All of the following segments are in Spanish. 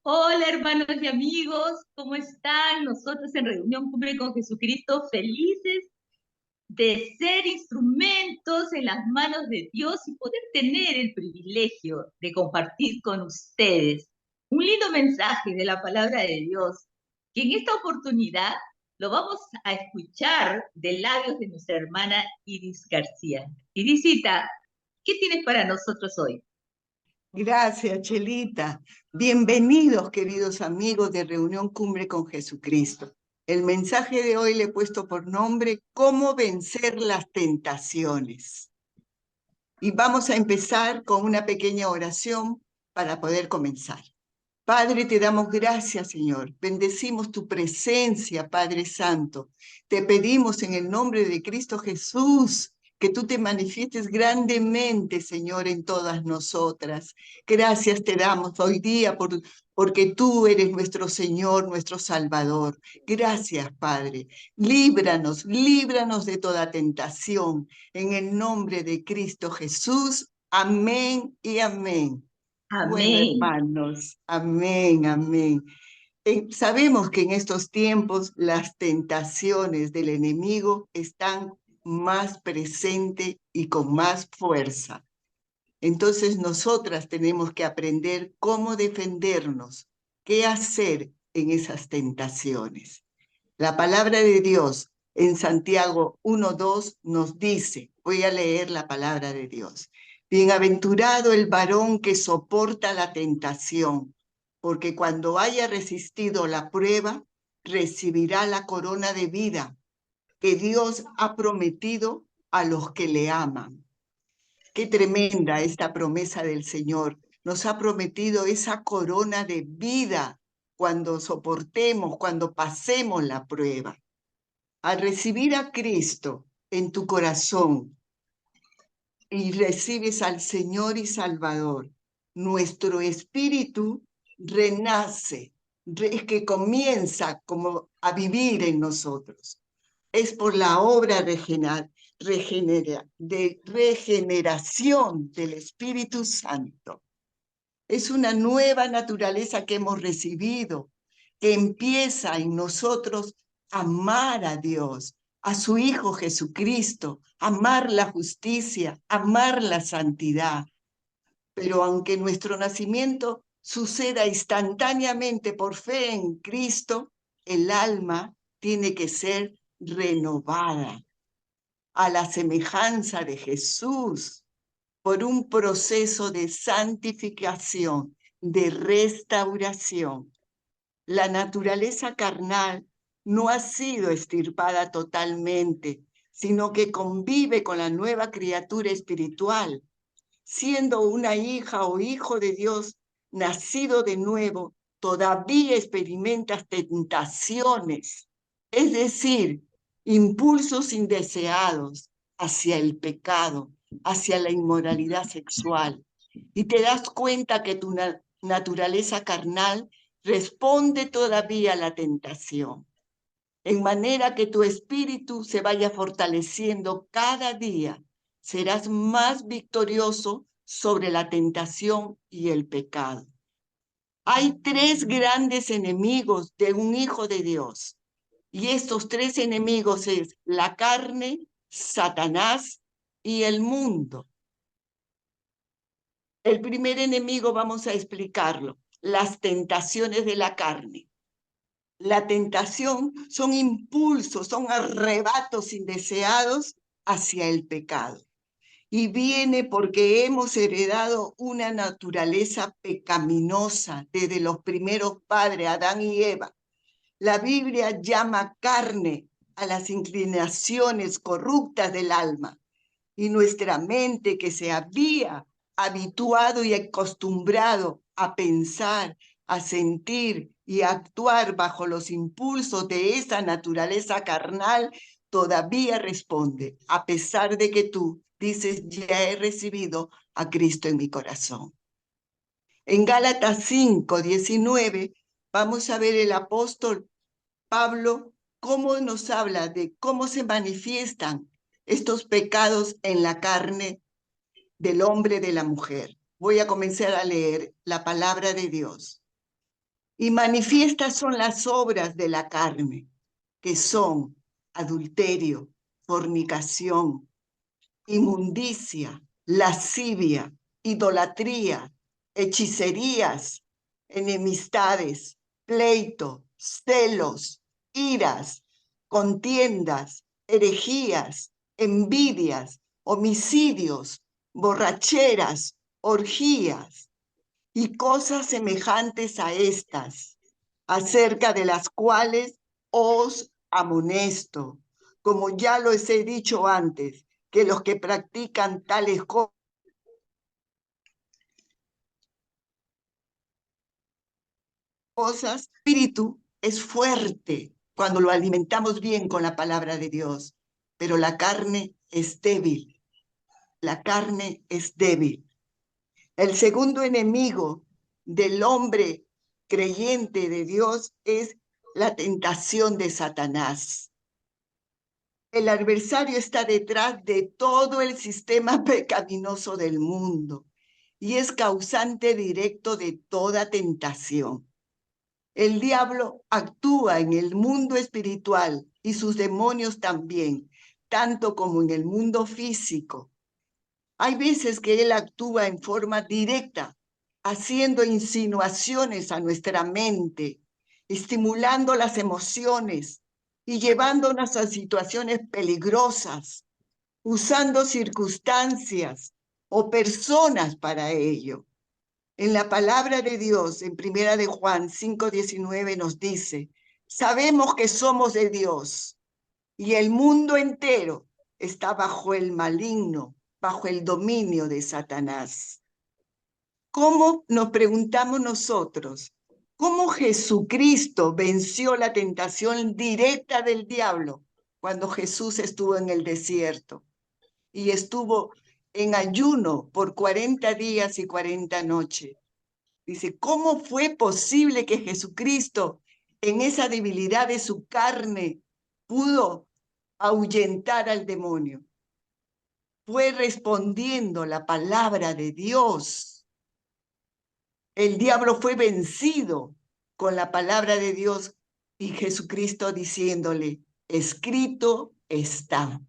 Hola hermanos y amigos, ¿cómo están? Nosotros en Reunión Cumbre con Jesucristo felices de ser instrumentos en las manos de Dios y poder tener el privilegio de compartir con ustedes un lindo mensaje de la palabra de Dios, que en esta oportunidad lo vamos a escuchar de labios de nuestra hermana Iris García. Irisita, ¿qué tienes para nosotros hoy? Gracias, Chelita. Bienvenidos, queridos amigos de Reunión Cumbre con Jesucristo. El mensaje de hoy le he puesto por nombre ¿Cómo vencer las tentaciones? Y vamos a empezar con una pequeña oración para poder comenzar. Padre, te damos gracias, Señor. Bendecimos tu presencia, Padre Santo. Te pedimos en el nombre de Cristo Jesús que tú te manifiestes grandemente, Señor, en todas nosotras. Gracias te damos hoy día porque tú eres nuestro Señor, nuestro Salvador. Gracias, Padre. Líbranos de toda tentación. En el nombre de Cristo Jesús. Amén y amén. Bueno, Amén. hermanos, amén, amén. Sabemos que en estos tiempos las tentaciones del enemigo están más presentes y con más fuerza. Entonces nosotras tenemos que aprender cómo defendernos, qué hacer en esas tentaciones. La palabra de Dios en Santiago 1:2 nos dice, voy a leer la palabra de Dios. Bienaventurado el varón que soporta la tentación, porque cuando haya resistido la prueba, recibirá la corona de vida que Dios ha prometido a los que le aman. Qué tremenda esta promesa del Señor. Nos ha prometido esa corona de vida cuando soportemos, cuando pasemos la prueba. Al recibir a Cristo en tu corazón y recibes al Señor y Salvador, nuestro espíritu renace, es que comienza como a vivir en nosotros. Es por la obra de regeneración del Espíritu Santo. Es una nueva naturaleza que hemos recibido, que empieza en nosotros a amar a Dios, a su Hijo Jesucristo, amar la justicia, amar la santidad. Pero aunque nuestro nacimiento suceda instantáneamente por fe en Cristo, el alma tiene que ser renovada a la semejanza de Jesús por un proceso de santificación, de restauración. La naturaleza carnal no ha sido extirpada totalmente, sino que convive con la nueva criatura espiritual, siendo una hija o hijo de Dios nacido de nuevo, todavía experimentas tentaciones, es decir, impulsos indeseados hacia el pecado, hacia la inmoralidad sexual. Y te das cuenta que tu naturaleza carnal responde todavía a la tentación, en manera que tu espíritu se vaya fortaleciendo cada día. Serás más victorioso sobre la tentación y el pecado. Hay tres grandes enemigos de un hijo de Dios. Y estos tres enemigos es la carne, Satanás y el mundo. El primer enemigo vamos a explicarlo, las tentaciones de la carne. La tentación son impulsos, son arrebatos indeseados hacia el pecado. Y viene porque hemos heredado una naturaleza pecaminosa desde los primeros padres, Adán y Eva. La Biblia llama carne a las inclinaciones corruptas del alma. Y nuestra mente que se había habituado y acostumbrado a pensar, a sentir y a actuar bajo los impulsos de esa naturaleza carnal, todavía responde, a pesar de que tú dices, ya he recibido a Cristo en mi corazón. En Gálatas 5:19 vamos a ver el apóstol Pablo cómo nos habla de cómo se manifiestan estos pecados en la carne del hombre y de la mujer. Voy a comenzar a leer la palabra de Dios. Y manifiestas son las obras de la carne, que son adulterio, fornicación, inmundicia, lascivia, idolatría, hechicerías, enemistades, pleito, celos, iras, contiendas, herejías, envidias, homicidios, borracheras, orgías y cosas semejantes a estas, acerca de las cuales os amonesto, como ya los he dicho antes, que los que practican tales cosas, espíritu es fuerte cuando lo alimentamos bien con la palabra de Dios, pero la carne es débil, la carne es débil. El segundo enemigo del hombre creyente de Dios es la tentación de Satanás. El adversario está detrás de todo el sistema pecaminoso del mundo y es causante directo de toda tentación. El diablo actúa en el mundo espiritual y sus demonios también, tanto como en el mundo físico. Hay veces que él actúa en forma directa, haciendo insinuaciones a nuestra mente, estimulando las emociones y llevándonos a situaciones peligrosas, usando circunstancias o personas para ello. En la palabra de Dios, en Primera de Juan 5:19 nos dice, sabemos que somos de Dios y el mundo entero está bajo el maligno, bajo el dominio de Satanás. ¿Cómo nos preguntamos nosotros? ¿Cómo Jesucristo venció la tentación directa del diablo cuando Jesús estuvo en el desierto y estuvo en ayuno por 40 días y 40 noches? Dice, ¿cómo fue posible que Jesucristo, en esa debilidad de su carne, pudo ahuyentar al demonio? Fue respondiendo la palabra de Dios. El diablo fue vencido con la palabra de Dios y Jesucristo diciéndole, escrito está.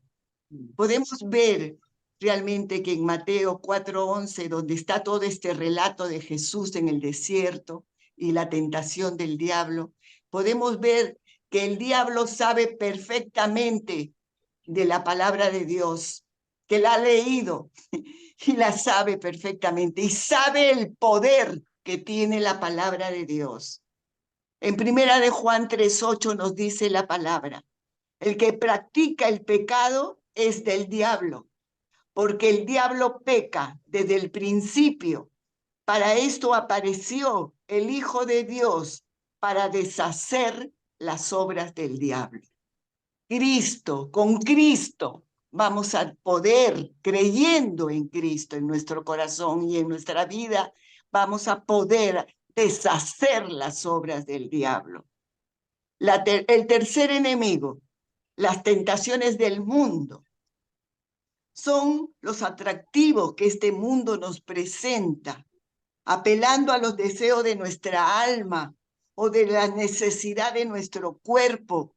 Podemos ver realmente que en Mateo 4:11, donde está todo este relato de Jesús en el desierto y la tentación del diablo, podemos ver que el diablo sabe perfectamente de la palabra de Dios, que la ha leído y la sabe perfectamente y sabe el poder que tiene la palabra de Dios. En Primera de Juan 3:8 nos dice la palabra, el que practica el pecado es del diablo, porque el diablo peca desde el principio. Para esto apareció el Hijo de Dios, para deshacer las obras del diablo. Cristo, con Cristo, vamos a poder, creyendo en Cristo en nuestro corazón y en nuestra vida, vamos a poder deshacer las obras del diablo. El tercer enemigo, las tentaciones del mundo, son los atractivos que este mundo nos presenta, apelando a los deseos de nuestra alma o de la necesidad de nuestro cuerpo,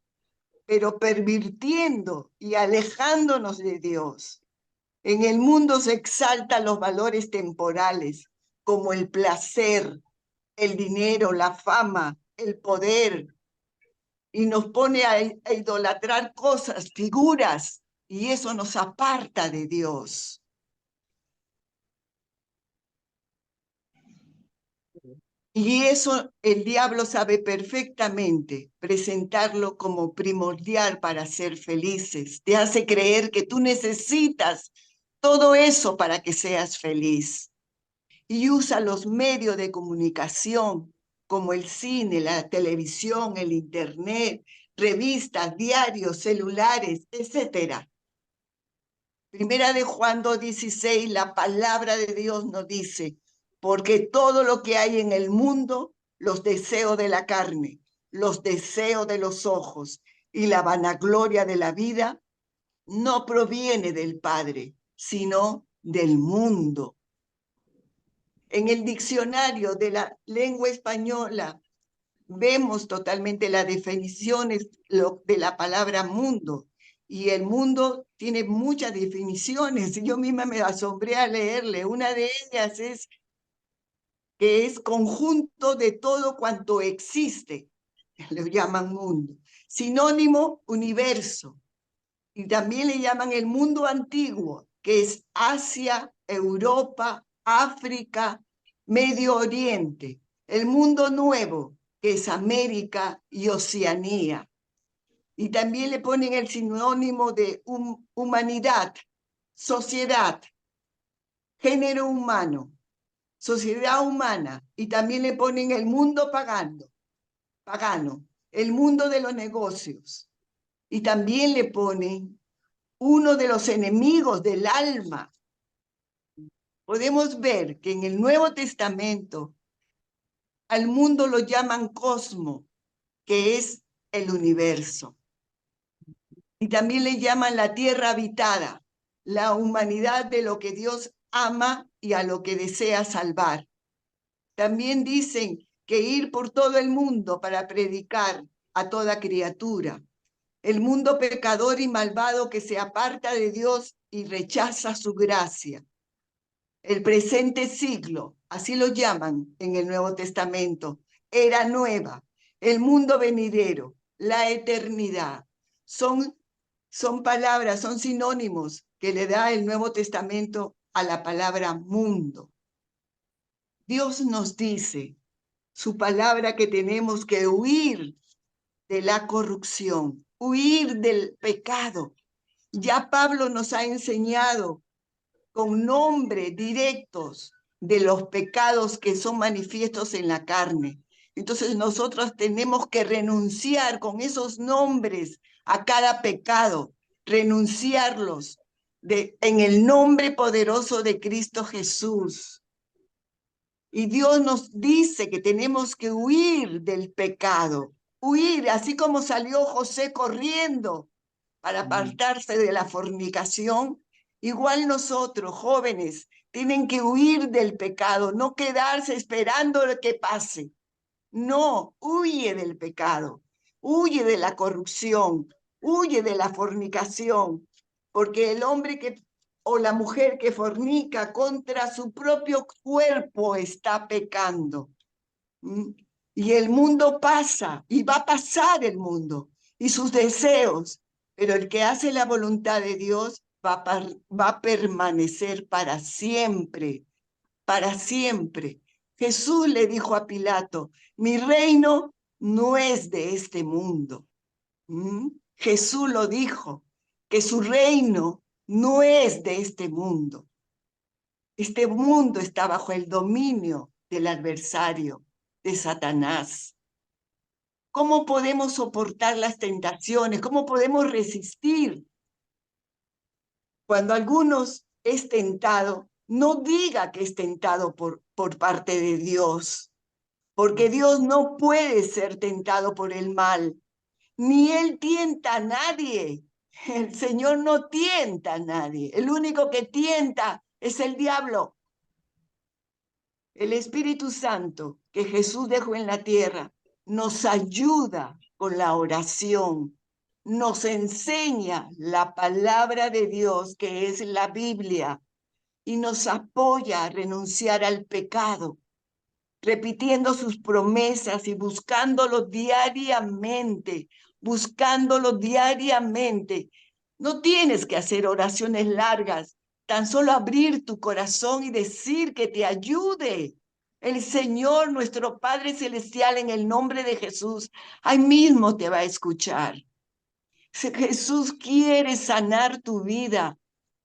pero pervirtiendo y alejándonos de Dios. En el mundo se exaltan los valores temporales, como el placer, el dinero, la fama, el poder, y nos pone a idolatrar cosas, figuras, y eso nos aparta de Dios. Y eso el diablo sabe perfectamente presentarlo como primordial para ser felices. Te hace creer que tú necesitas todo eso para que seas feliz. Y usa los medios de comunicación como el cine, la televisión, el internet, revistas, diarios, celulares, etc. Primera de Juan 2:16, la palabra de Dios nos dice, porque todo lo que hay en el mundo, los deseos de la carne, los deseos de los ojos y la vanagloria de la vida, no proviene del Padre, sino del mundo. En el diccionario de la lengua española vemos totalmente las definiciones de la palabra mundo. Y el mundo tiene muchas definiciones. Yo misma me asombré a leerle. Una de ellas es que es conjunto de todo cuanto existe. Lo llaman mundo. Sinónimo, universo. Y también le llaman el mundo antiguo, que es Asia, Europa, África, Medio Oriente. El mundo nuevo, que es América y Oceanía. Y también le ponen el sinónimo de humanidad, sociedad, género humano, sociedad humana. Y también le ponen el mundo pagano, el mundo de los negocios. Y también le ponen uno de los enemigos del alma. Podemos ver que en el Nuevo Testamento al mundo lo llaman cosmo, que es el universo. Y también le llaman la tierra habitada, la humanidad de lo que Dios ama y a lo que desea salvar. También dicen que ir por todo el mundo para predicar a toda criatura. El mundo pecador y malvado que se aparta de Dios y rechaza su gracia. El presente siglo, así lo llaman en el Nuevo Testamento, era nueva, el mundo venidero, la eternidad. Son palabras, son sinónimos que le da el Nuevo Testamento a la palabra mundo. Dios nos dice, su palabra, que tenemos que huir de la corrupción, huir del pecado. Ya Pablo nos ha enseñado con nombres directos de los pecados que son manifiestos en la carne. Entonces nosotros tenemos que renunciar con esos nombres a cada pecado, renunciarlos en el nombre poderoso de Cristo Jesús. Y Dios nos dice que tenemos que huir del pecado, huir, así como salió José corriendo para apartarse de la fornicación. Igual nosotros, jóvenes, tienen que huir del pecado, no quedarse esperando que pase. No, huye del pecado, huye de la corrupción, huye de la fornicación, porque el hombre o la mujer que fornica contra su propio cuerpo está pecando. Y el mundo pasa, y va a pasar el mundo, y sus deseos, pero el que hace la voluntad de Dios va a permanecer para siempre, para siempre. Jesús le dijo a Pilato, mi reino no es de este mundo. Jesús lo dijo, que su reino no es de este mundo. Este mundo está bajo el dominio del adversario, de Satanás. ¿Cómo podemos soportar las tentaciones? ¿Cómo podemos resistir? Cuando algunos es tentado, no diga que es tentado por parte de Dios, porque Dios no puede ser tentado por el mal, ni Él tienta a nadie. El Señor no tienta a nadie. El único que tienta es el diablo. El Espíritu Santo que Jesús dejó en la tierra nos ayuda con la oración, nos enseña la palabra de Dios, que es la Biblia, y nos apoya a renunciar al pecado, repitiendo sus promesas y buscándolo diariamente, buscándolo diariamente. No tienes que hacer oraciones largas, tan solo abrir tu corazón y decir que te ayude el Señor, nuestro Padre Celestial, en el nombre de Jesús. Ahí mismo te va a escuchar. Jesús quiere sanar tu vida,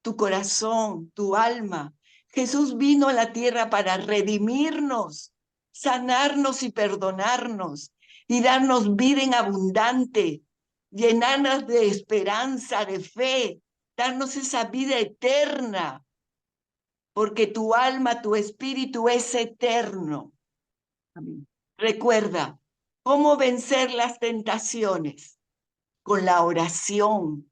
tu corazón, tu alma. Jesús vino a la tierra para redimirnos, sanarnos y perdonarnos y darnos vida en abundante, llenarnos de esperanza, de fe, darnos esa vida eterna, porque tu alma, tu espíritu es eterno. Amén. Recuerda, ¿cómo vencer las tentaciones? Con la oración.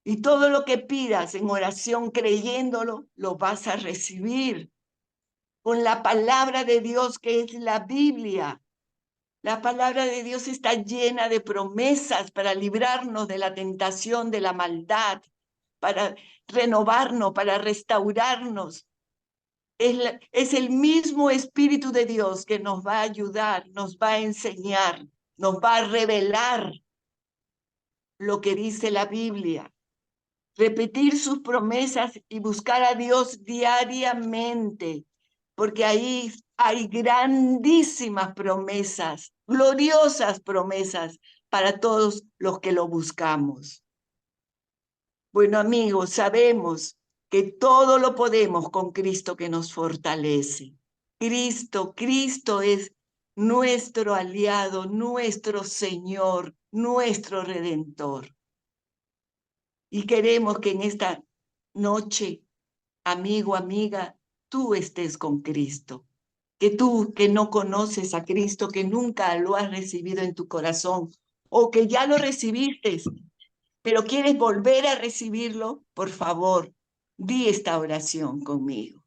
Y todo lo que pidas en oración creyéndolo, lo vas a recibir con la palabra de Dios, que es la Biblia. La palabra de Dios está llena de promesas para librarnos de la tentación, de la maldad, para renovarnos, para restaurarnos. Es el mismo Espíritu de Dios que nos va a ayudar, nos va a enseñar, nos va a revelar lo que dice la Biblia. Repetir sus promesas y buscar a Dios diariamente, porque ahí hay grandísimas promesas, gloriosas promesas para todos los que lo buscamos. Bueno, amigos, sabemos que todo lo podemos con Cristo que nos fortalece. Cristo es nuestro aliado, nuestro Señor, nuestro Redentor. Y queremos que en esta noche, amigo, amiga, tú estés con Cristo. Que tú que no conoces a Cristo, que nunca lo has recibido en tu corazón, o que ya lo recibiste, pero quieres volver a recibirlo, por favor, di esta oración conmigo.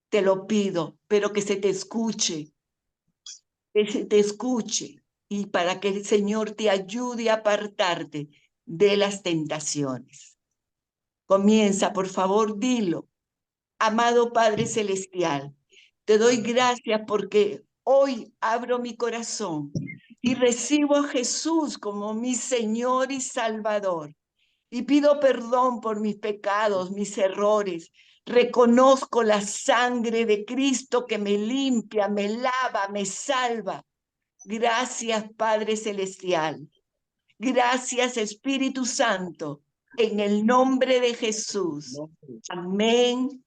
Te lo pido, pero que se te escuche, que se te escuche, y para que el Señor te ayude a apartarte de las tentaciones. Comienza, por favor, dilo. Amado Padre Celestial, te doy gracias porque hoy abro mi corazón y recibo a Jesús como mi Señor y Salvador. Y pido perdón por mis pecados, mis errores. Reconozco la sangre de Cristo que me limpia, me lava, me salva. Gracias, Padre Celestial. Gracias, Espíritu Santo. En el nombre de Jesús. Amén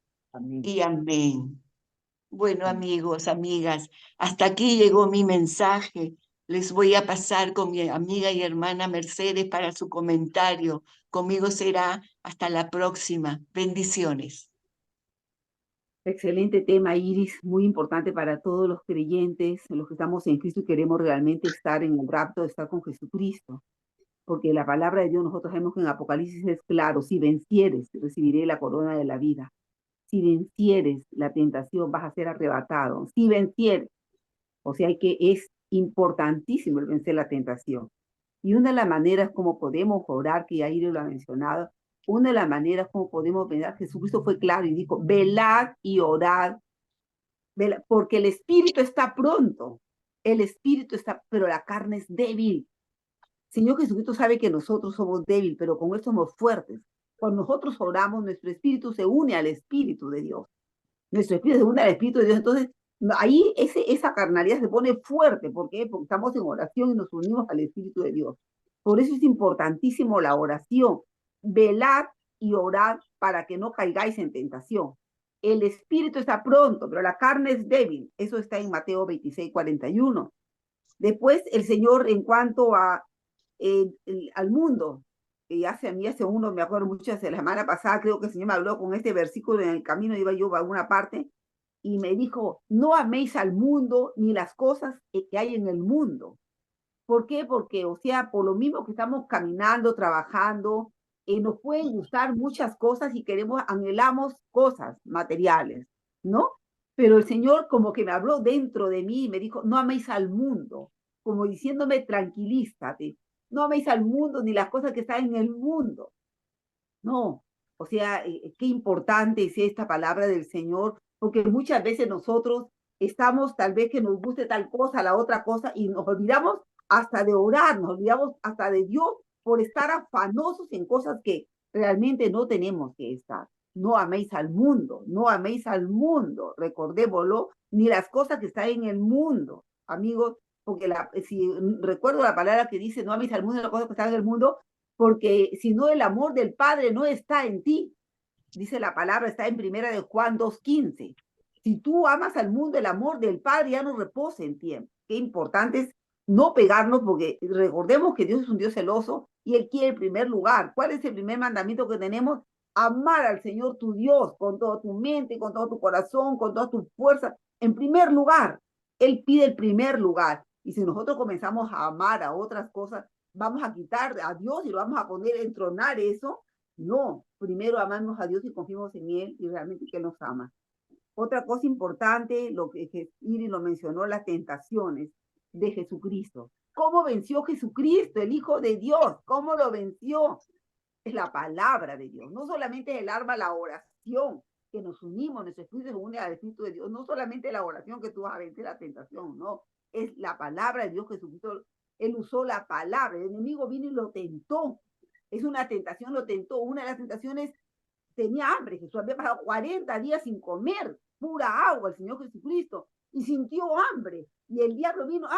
y amén. Bueno, amigos, amigas, hasta aquí llegó mi mensaje. Les voy a pasar con mi amiga y hermana Mercedes para su comentario. Conmigo será hasta la próxima. Bendiciones. Excelente tema, Iris, muy importante para todos los creyentes, los que estamos en Cristo y queremos realmente estar en el rapto, estar con Jesucristo. Porque la palabra de Dios, nosotros vemos que en Apocalipsis es claro: si vencieres, recibiré la corona de la vida. Si vencieres la tentación, vas a ser arrebatado. Si vencieres, o sea que es importantísimo el vencer la tentación. Y una de las maneras como podemos orar, que ya Iris lo ha mencionado, una de las maneras como podemos velar, Jesucristo fue claro y dijo: velad y orad, porque el espíritu está pronto, el espíritu está, pero la carne es débil. Señor Jesucristo sabe que nosotros somos débiles, pero con esto somos fuertes. Cuando nosotros oramos, nuestro espíritu se une al espíritu de Dios. Nuestro espíritu se une al espíritu de Dios. Entonces, ahí esa carnalidad se pone fuerte. ¿Por qué? Porque estamos en oración y nos unimos al espíritu de Dios. Por eso es importantísimo la oración. Velad y orad para que no caigáis en tentación. El espíritu está pronto, pero la carne es débil. Eso está en Mateo 26:41. Después, el Señor, en cuanto al mundo, y hace uno, me acuerdo mucho, hace la semana pasada, creo que el Señor me habló con este versículo en el camino, iba yo a alguna parte, y me dijo: no améis al mundo ni las cosas que hay en el mundo. ¿Por qué? Porque, o sea, por lo mismo que estamos caminando, trabajando, nos pueden gustar muchas cosas y anhelamos cosas materiales, ¿no? Pero el Señor como que me habló dentro de mí y me dijo: no améis al mundo, como diciéndome: tranquilízate, no améis al mundo ni las cosas que están en el mundo. No, o sea, qué importante es esta palabra del Señor, porque muchas veces nosotros estamos, tal vez que nos guste tal cosa, la otra cosa, y nos olvidamos hasta de orar, nos olvidamos hasta de Dios por estar afanosos en cosas que realmente no tenemos que estar. No améis al mundo, no améis al mundo, recordémoslo, ni las cosas que están en el mundo, amigos, porque si recuerdo la palabra que dice: no améis al mundo, las cosas que están en el mundo, porque si no, el amor del Padre no está en ti. Dice la palabra, está en 1 Juan 2:15. Si tú amas al mundo, el amor del Padre ya no reposa en ti. Qué importante es no pegarnos, porque recordemos que Dios es un Dios celoso y Él quiere el primer lugar. ¿Cuál es el primer mandamiento que tenemos? Amar al Señor tu Dios con toda tu mente, con todo tu corazón, con toda tu fuerza. En primer lugar, Él pide el primer lugar. Y si nosotros comenzamos a amar a otras cosas, vamos a quitar a Dios y lo vamos a poner, entronar eso. No, primero amamos a Dios y confiamos en Él y realmente que Él nos ama. Otra cosa importante, lo que Iris lo mencionó, las tentaciones. de Jesucristo. ¿Cómo venció Jesucristo, el Hijo de Dios? ¿Cómo lo venció? Es la palabra de Dios. No solamente es el arma, la oración, que nos unimos, nuestro espíritu se une al Espíritu de Dios. No solamente la oración que tú vas a vencer la tentación, no. Es la palabra de Dios. Jesucristo, Él usó la palabra. El enemigo vino y lo tentó. Es una tentación, lo tentó. Una de las tentaciones, tenía hambre. Jesús había pasado 40 días sin comer, pura agua, el Señor Jesucristo, y sintió hambre. Y el diablo vino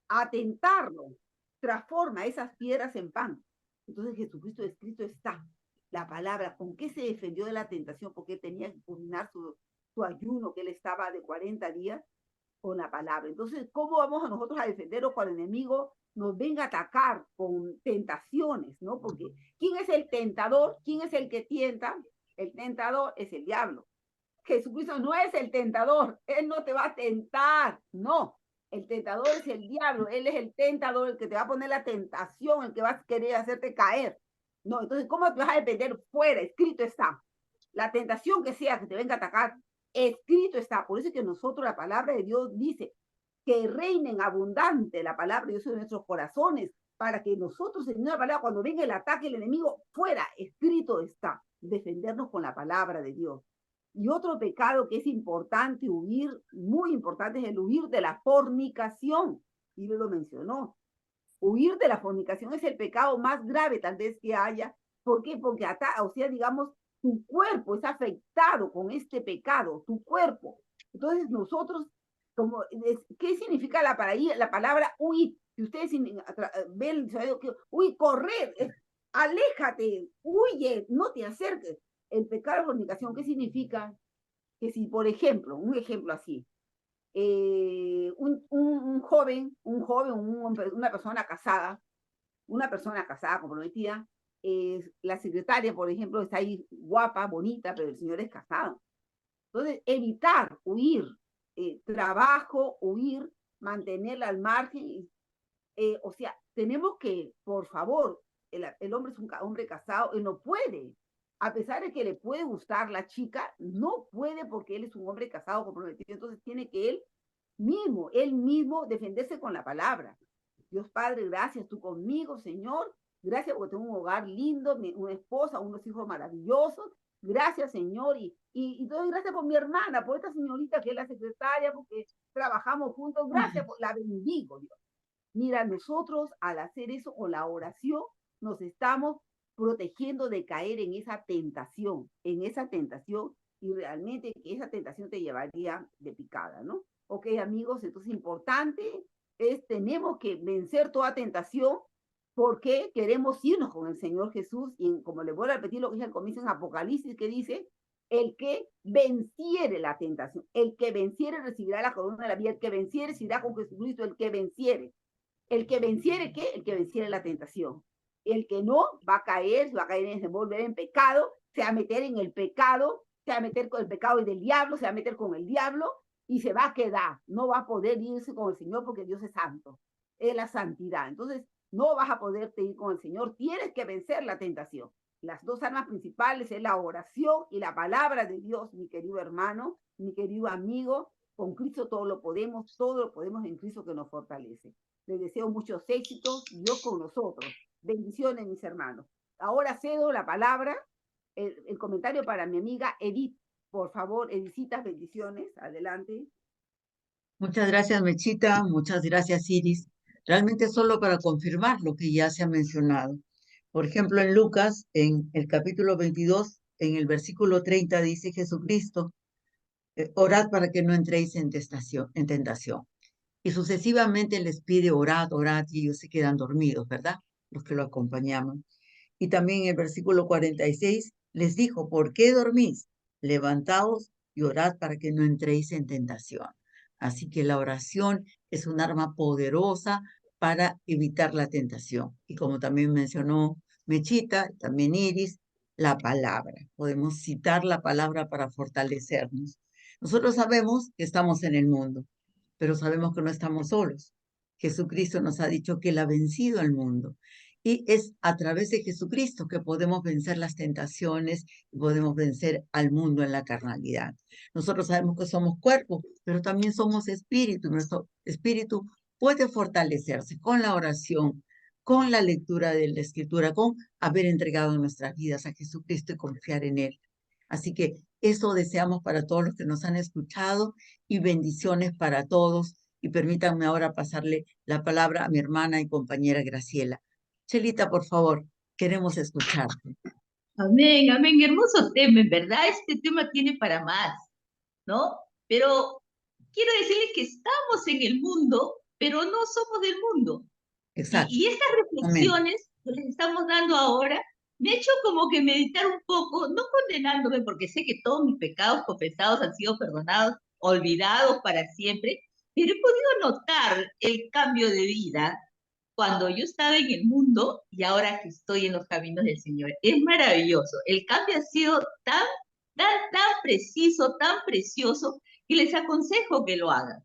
a tentarlo. Transforma esas piedras en pan. Entonces Jesucristo escrito está. La palabra, ¿con qué se defendió de la tentación? Porque tenía que culminar su ayuno, que él estaba de 40 días, con la palabra. Entonces, ¿cómo vamos a nosotros a defendernos cuando el enemigo nos venga a atacar con tentaciones, ¿no? Porque ¿quién es el tentador? ¿Quién es el que tienta? El tentador es el diablo. Jesucristo no es el tentador. Él no te va a tentar, no. El tentador es el diablo. Él es el tentador, el que te va a poner la tentación, el que va a querer hacerte caer. No, entonces, ¿cómo te vas a defender? Fuera, escrito está. La tentación que sea que te venga a atacar, escrito está. Por eso es que nosotros, la palabra de Dios dice que reine en abundante la palabra de Dios en nuestros corazones, para que nosotros, en una palabra, cuando venga el ataque, el enemigo, fuera, escrito está. Defendernos con la palabra de Dios. Y otro pecado que es importante huir, muy importante, es el huir de la fornicación. Y lo mencionó. Huir de la fornicación es el pecado más grave tal vez que haya. ¿Por qué? Porque, o sea, digamos, tu cuerpo es afectado con este pecado, tu cuerpo. Entonces nosotros, ¿qué significa la palabra huir? Si ustedes ven, uy, correr, aléjate, huye, no te acerques. El pecado de fornicación, ¿qué significa? Que si, por ejemplo, un ejemplo así, un joven, una persona casada, comprometida, la secretaria, por ejemplo, está ahí guapa, bonita, pero el señor es casado. Entonces, evitar, huir, trabajo, huir, mantenerla al margen. O sea, tenemos que, por favor, el hombre es un hombre casado, él no puede. A pesar de que le puede gustar la chica, no puede porque él es un hombre casado, comprometido. Entonces tiene que él mismo defenderse con la palabra. Dios Padre, gracias tú conmigo, Señor. Gracias porque tengo un hogar lindo, una esposa, unos hijos maravillosos. Gracias, Señor. Y doy gracias por mi hermana, por esta señorita que es la secretaria, porque trabajamos juntos. Gracias, la bendigo, Dios. Mira, nosotros al hacer eso con la oración, nos estamos protegiendo de caer en esa tentación, y realmente que esa tentación te llevaría de picada, ¿no? Ok, amigos, entonces importante es, tenemos que vencer toda tentación porque queremos irnos con el Señor Jesús, y como le voy a repetir lo que dice al comienzo en Apocalipsis, que dice, el que venciere la tentación, el que venciere recibirá la corona de la vida, el que venciere se irá con Jesucristo, el que venciere. El que venciere, ¿qué? El que venciere la tentación. El que no, va a caer en volver en pecado, se va a meter en el pecado, se va a meter con el pecado y del diablo, se va a meter con el diablo y se va a quedar. No va a poder irse con el Señor porque Dios es santo. Es la santidad. Entonces, no vas a poderte ir con el Señor. Tienes que vencer la tentación. Las dos armas principales es la oración y la palabra de Dios, mi querido hermano, mi querido amigo. Con Cristo todo lo podemos en Cristo que nos fortalece. Les deseo muchos éxitos, Dios con nosotros. Bendiciones, mis hermanos. Ahora cedo la palabra, el comentario para mi amiga Edith. Por favor, Edithita, bendiciones. Adelante. Muchas gracias, Mechita. Muchas gracias, Iris. Realmente solo para confirmar lo que ya se ha mencionado. Por ejemplo, en Lucas, en el capítulo 22, en el versículo 30, dice Jesucristo, orad para que no entréis en tentación. Y sucesivamente les pide orad, orad, y ellos se quedan dormidos, ¿verdad? Los que lo acompañaban. Y también en el versículo 46 les dijo, ¿por qué dormís? Levantaos y orad para que no entréis en tentación. Así que la oración es un arma poderosa para evitar la tentación. Y como también mencionó Mechita, también Iris, la palabra. Podemos citar la palabra para fortalecernos. Nosotros sabemos que estamos en el mundo, pero sabemos que no estamos solos. Jesucristo nos ha dicho que Él ha vencido al mundo. Y es a través de Jesucristo que podemos vencer las tentaciones y podemos vencer al mundo en la carnalidad. Nosotros sabemos que somos cuerpo, pero también somos espíritu. Nuestro espíritu puede fortalecerse con la oración, con la lectura de la Escritura, con haber entregado nuestras vidas a Jesucristo y confiar en Él. Así que eso deseamos para todos los que nos han escuchado y bendiciones para todos. Y permítanme ahora pasarle la palabra a mi hermana y compañera Graciela. Chelita, por favor, queremos escucharte. Amén, amén. Hermoso tema, en verdad. Este tema tiene para más, ¿no? Pero quiero decirles que estamos en el mundo, pero no somos del mundo. Exacto. Y estas reflexiones que les estamos dando ahora me ha hecho como que meditar un poco, no condenándome, porque sé que todos mis pecados confesados han sido perdonados, olvidados para siempre, pero he podido notar el cambio de vida cuando yo estaba en el mundo y ahora que estoy en los caminos del Señor. Es maravilloso. El cambio ha sido tan preciso, tan precioso, que les aconsejo que lo hagan.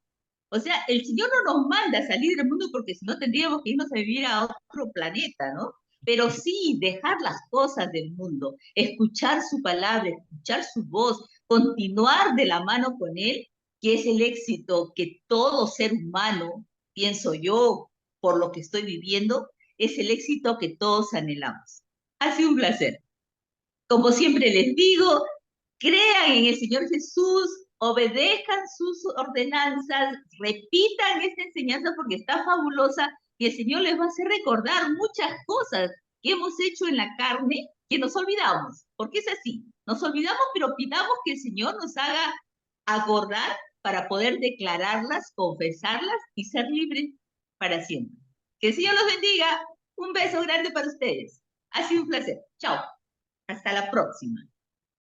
O sea, el Señor no nos manda a salir del mundo porque si no tendríamos que irnos a vivir a otro planeta, ¿no? Pero sí dejar las cosas del mundo, escuchar su palabra, escuchar su voz, continuar de la mano con Él, que es el éxito que todo ser humano, pienso yo, por lo que estoy viviendo, es el éxito que todos anhelamos. Ha sido un placer. Como siempre les digo, crean en el Señor Jesús, obedezcan sus ordenanzas, repitan esta enseñanza porque está fabulosa y el Señor les va a hacer recordar muchas cosas que hemos hecho en la carne que nos olvidamos, porque es así, nos olvidamos, pero pidamos que el Señor nos haga acordar para poder declararlas, confesarlas y ser libres para siempre. Que el Señor los bendiga. Un beso grande para ustedes. Ha sido un placer. Chao. Hasta la próxima.